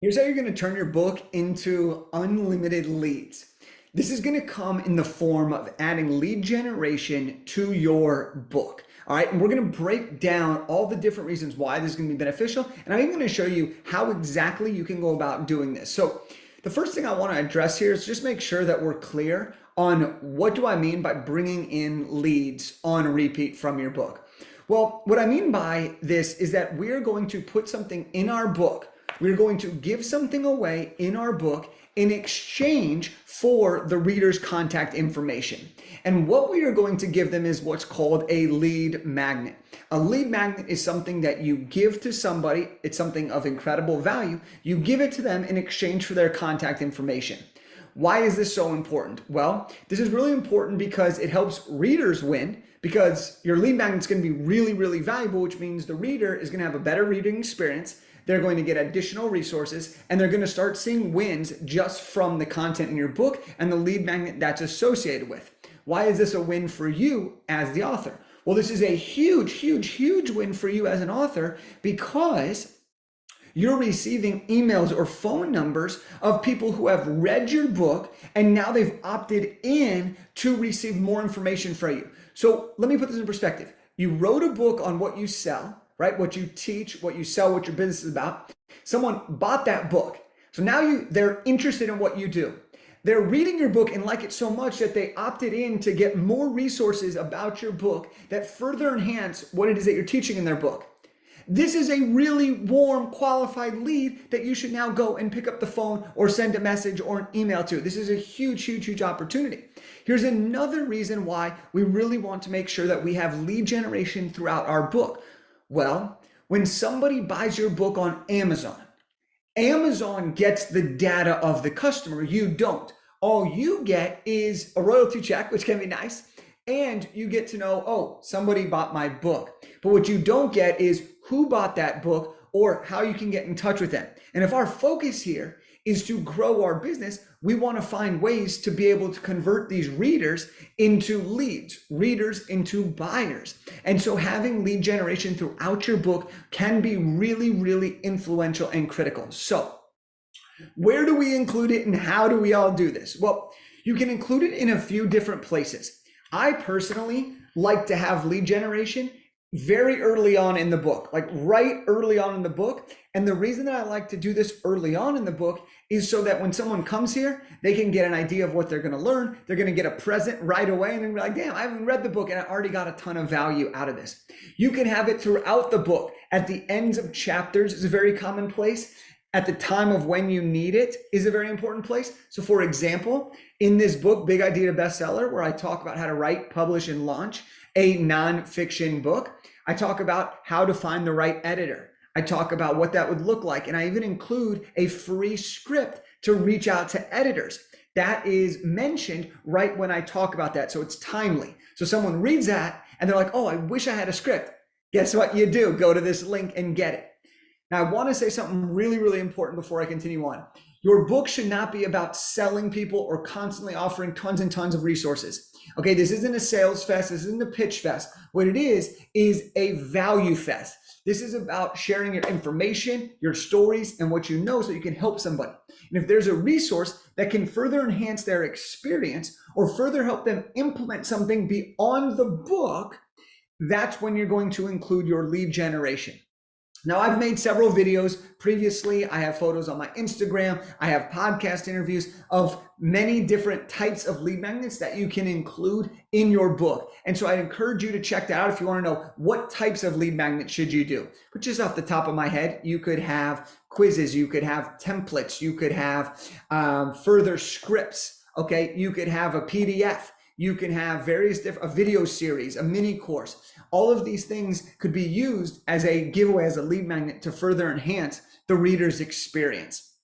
Here's how you're going to turn your book into unlimited leads. This is going to come in the form of adding lead generation to your book. All right, and we're going to break down all the different reasons why this is going to be beneficial. And I'm even going to show you how exactly you can go about doing this. So the first thing I want to address here is just make sure that we're clear on what do I mean by bringing in leads on repeat from your book. Well, what I mean by this is that we're going to put something in our book. We're going to give something away in our book in exchange for the reader's contact information. And what we are going to give them is what's called a lead magnet. A lead magnet is something that you give to somebody. It's something of incredible value. You give it to them in exchange for their contact information. Why is this so important? Well, this is really important because it helps readers win, because your lead magnet is going to be really, really valuable, which means the reader is going to have a better reading experience. They're going to get additional resources, and they're going to start seeing wins just from the content in your book and the lead magnet that's associated with. Why is this a win for you as the author? Well, this is a huge, huge, huge win for you as an author, because you're receiving emails or phone numbers of people who have read your book and now they've opted in to receive more information from you. So let me put this in perspective. You wrote a book on what you sell, right? What you teach, what you sell, what your business is about. Someone bought that book. So now they're interested in what you do. They're reading your book and like it so much that they opted in to get more resources about your book that further enhance what it is that you're teaching in their book. This is a really warm, qualified lead that you should now go and pick up the phone or send a message or an email to. This is a huge, huge, huge opportunity. Here's another reason why we really want to make sure that we have lead generation throughout our book. Well, when somebody buys your book on Amazon, Amazon gets the data of the customer. You don't. All you get is a royalty check, which can be nice, and you get to know, oh, somebody bought my book. But what you don't get is who bought that book or how you can get in touch with them. And if our focus here is to grow our business, we want to find ways to be able to convert these readers into leads, readers into buyers. And so having lead generation throughout your book can be really, really influential and critical. So where do we include it and how do we all do this? Well, you can include it in a few different places. I personally like to have lead generation very early on in the book, like right early on in the book. And the reason that I like to do this early on in the book is so that when someone comes here, they can get an idea of what they're going to learn. They're going to get a present right away and then be like, damn, I haven't read the book and I already got a ton of value out of this. You can have it throughout the book. At the ends of chapters is a very common place. At the time of when you need it is a very important place. So for example, in this book, Big Idea to Bestseller, where I talk about how to write, publish, and launch a nonfiction book, I talk about how to find the right editor. I talk about what that would look like. And I even include a free script to reach out to editors. That is mentioned right when I talk about that. So it's timely. So someone reads that and they're like, oh, I wish I had a script. Guess what you do? Go to this link and get it. Now, I want to say something really, really important before I continue on. Your book should not be about selling people or constantly offering tons and tons of resources. Okay, this isn't a sales fest. This isn't a pitch fest. What it is a value fest. This is about sharing your information, your stories, and what you know so you can help somebody. And if there's a resource that can further enhance their experience or further help them implement something beyond the book, that's when you're going to include your lead generation. Now, I've made several videos previously. I have photos on my Instagram. I have podcast interviews of many different types of lead magnets that you can include in your book. And so I'd encourage you to check that out if you want to know what types of lead magnets should you do. But just off the top of my head, you could have quizzes, you could have templates, you could have further scripts, okay? You could have a PDF. You can have various different, a video series, a mini course. All of these things could be used as a giveaway, as a lead magnet to further enhance the reader's experience.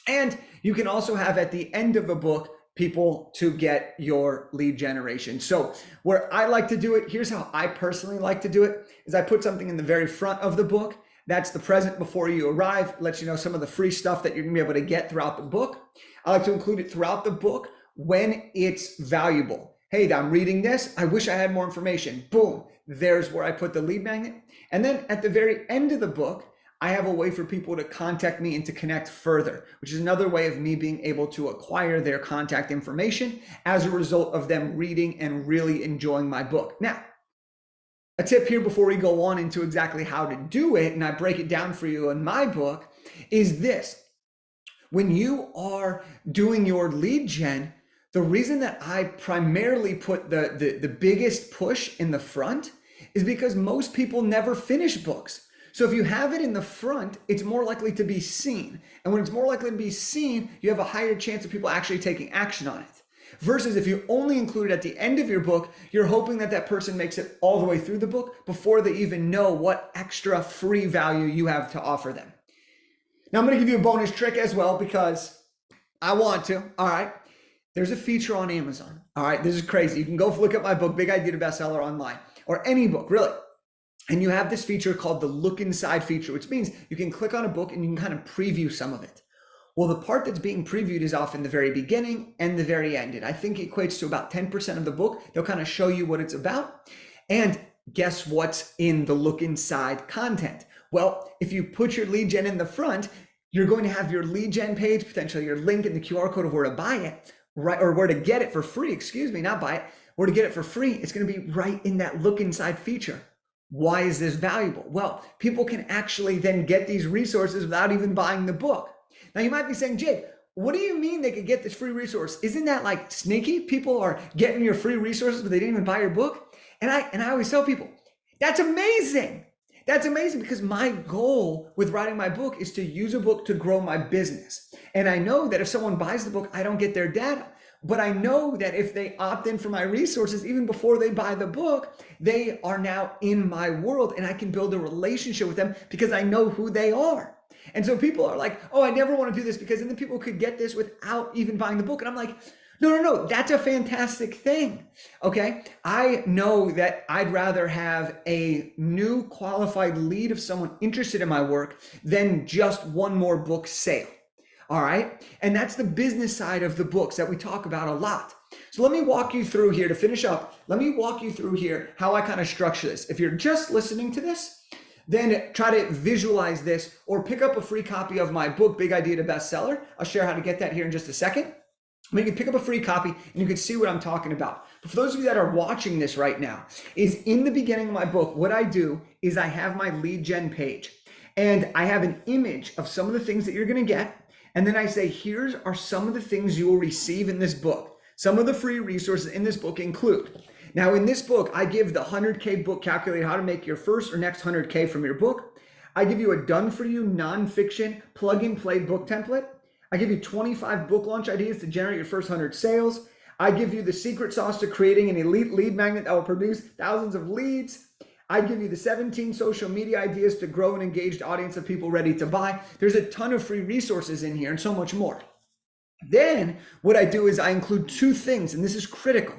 And you can also have at the end of a book, people to get your lead generation. So where I like to do it, here's how I personally like to do it, is I put something in the very front of the book. That's the present before you arrive, lets you know some of the free stuff that you're gonna be able to get throughout the book. I like to include it throughout the book when it's valuable. Hey, I'm reading this. I wish I had more information. Boom, there's where I put the lead magnet. And then at the very end of the book, I have a way for people to contact me and to connect further, which is another way of me being able to acquire their contact information as a result of them reading and really enjoying my book. Now, a tip here before we go on into exactly how to do it, and I break it down for you in my book, is this. When you are doing your lead gen, the reason that I primarily put the biggest push in the front is because most people never finish books. So if you have it in the front, it's more likely to be seen. And when it's more likely to be seen, you have a higher chance of people actually taking action on it. Versus if you only include it at the end of your book, you're hoping that that person makes it all the way through the book before they even know what extra free value you have to offer them. Now I'm going to give you a bonus trick as well because I want to. All right. There's a feature on Amazon. All right. This is crazy. You can go look at my book, Big Idea to Bestseller, online, or any book, really. And you have this feature called the look inside feature, which means you can click on a book and you can kind of preview some of it. Well, the part that's being previewed is often the very beginning and the very end. And I think it equates to about 10% of the book. They'll kind of show you what it's about. And guess what's in the look inside content? Well, if you put your lead gen in the front, you're going to have your lead gen page, potentially your link and the QR code of where to buy it, right? Or where to get it for free, not buy it, where to get it for free. It's going to be right in that look inside feature. Why is this valuable? Well, people can actually then get these resources without even buying the book. Now you might be saying, Jake, what do you mean they could get this free resource? Isn't that like sneaky? People are getting your free resources, but they didn't even buy your book. And I always tell people, that's amazing. That's amazing because my goal with writing my book is to use a book to grow my business. And I know that if someone buys the book, I don't get their data. But I know that if they opt in for my resources, even before they buy the book, they are now in my world and I can build a relationship with them because I know who they are. And so people are like, oh, I never want to do this because then people could get this without even buying the book. And I'm like, no, that's a fantastic thing. Okay. I know that I'd rather have a new qualified lead of someone interested in my work than just one more book sale. All right. And that's the business side of the books that we talk about a lot. So let me walk you through here to finish up. Let me walk you through here how I kind of structure this. If you're just listening to this, then try to visualize this or pick up a free copy of my book, Big Idea to Bestseller. I'll share how to get that here in just a second. You can pick up a free copy and you can see what I'm talking about. But for those of you that are watching this right now, is in the beginning of my book, what I do is I have my lead gen page and I have an image of some of the things that you're going to get. And then I say, here's are some of the things you will receive in this book. Some of the free resources in this book include. Now in this book, I give the 100K book calculator, how to make your first or next 100K from your book. I give you a done for you nonfiction plug and play book template. I give you 25 book launch ideas to generate your first 100 sales. I give you the secret sauce to creating an elite lead magnet that will produce thousands of leads. I give you the 17 social media ideas to grow an engaged audience of people ready to buy. There's a ton of free resources in here and so much more. Then what I do is I include two things, and this is critical.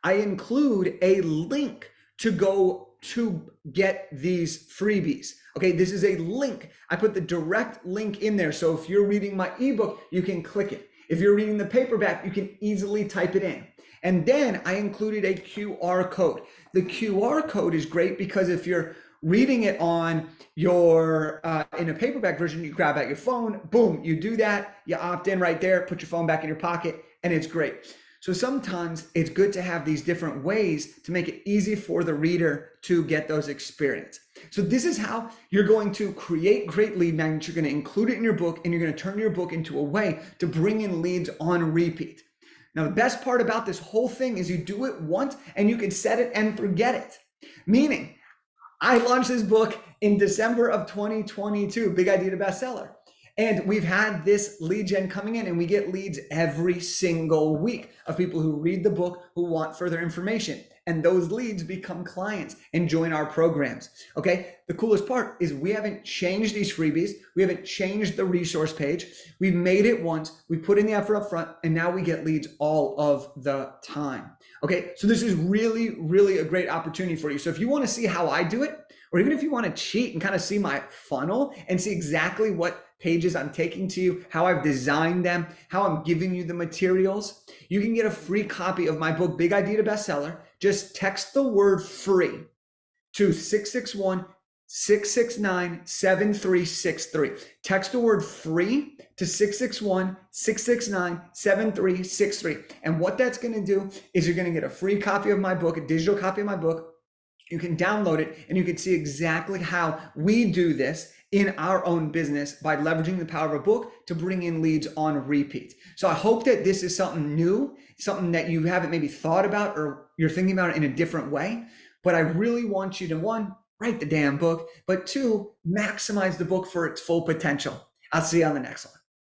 I include a link to go to get these freebies. Okay, this is a link. I put the direct link in there. So if you're reading my ebook, you can click it. If you're reading the paperback, you can easily type it in. And then I included a QR code. The QR code is great because if you're reading it on your, in a paperback version, you grab out your phone, boom, you do that, you opt in right there, put your phone back in your pocket, and it's great. So sometimes it's good to have these different ways to make it easy for the reader to get those experience. So this is how you're going to create great lead magnets. You're going to include it in your book and you're going to turn your book into a way to bring in leads on repeat. Now, the best part about this whole thing is you do it once and you can set it and forget it. Meaning, I launched this book in December of 2022, Big Idea to Bestseller. And we've had this lead gen coming in and we get leads every single week of people who read the book, who want further information. And those leads become clients and join our programs. Okay. The coolest part is we haven't changed these freebies. We haven't changed the resource page. We've made it once. We put in the effort up front and now we get leads all of the time. Okay. So this is really, really a great opportunity for you. So if you want to see how I do it, or even if you want to cheat and kind of see my funnel and see exactly what pages I'm taking to you, how I've designed them, how I'm giving you the materials, you can get a free copy of my book, Big Idea to Bestseller. Just text the word free to 661 669-7363. Text the word free to 661-669-7363. And what that's going to do is you're going to get a free copy of my book, a digital copy of my book. You can download it and you can see exactly how we do this in our own business by leveraging the power of a book to bring in leads on repeat. So I hope that this is something new, something that you haven't maybe thought about or you're thinking about it in a different way. But I really want you to, one, write the damn book, but two, maximize the book for its full potential. I'll see you on the next one.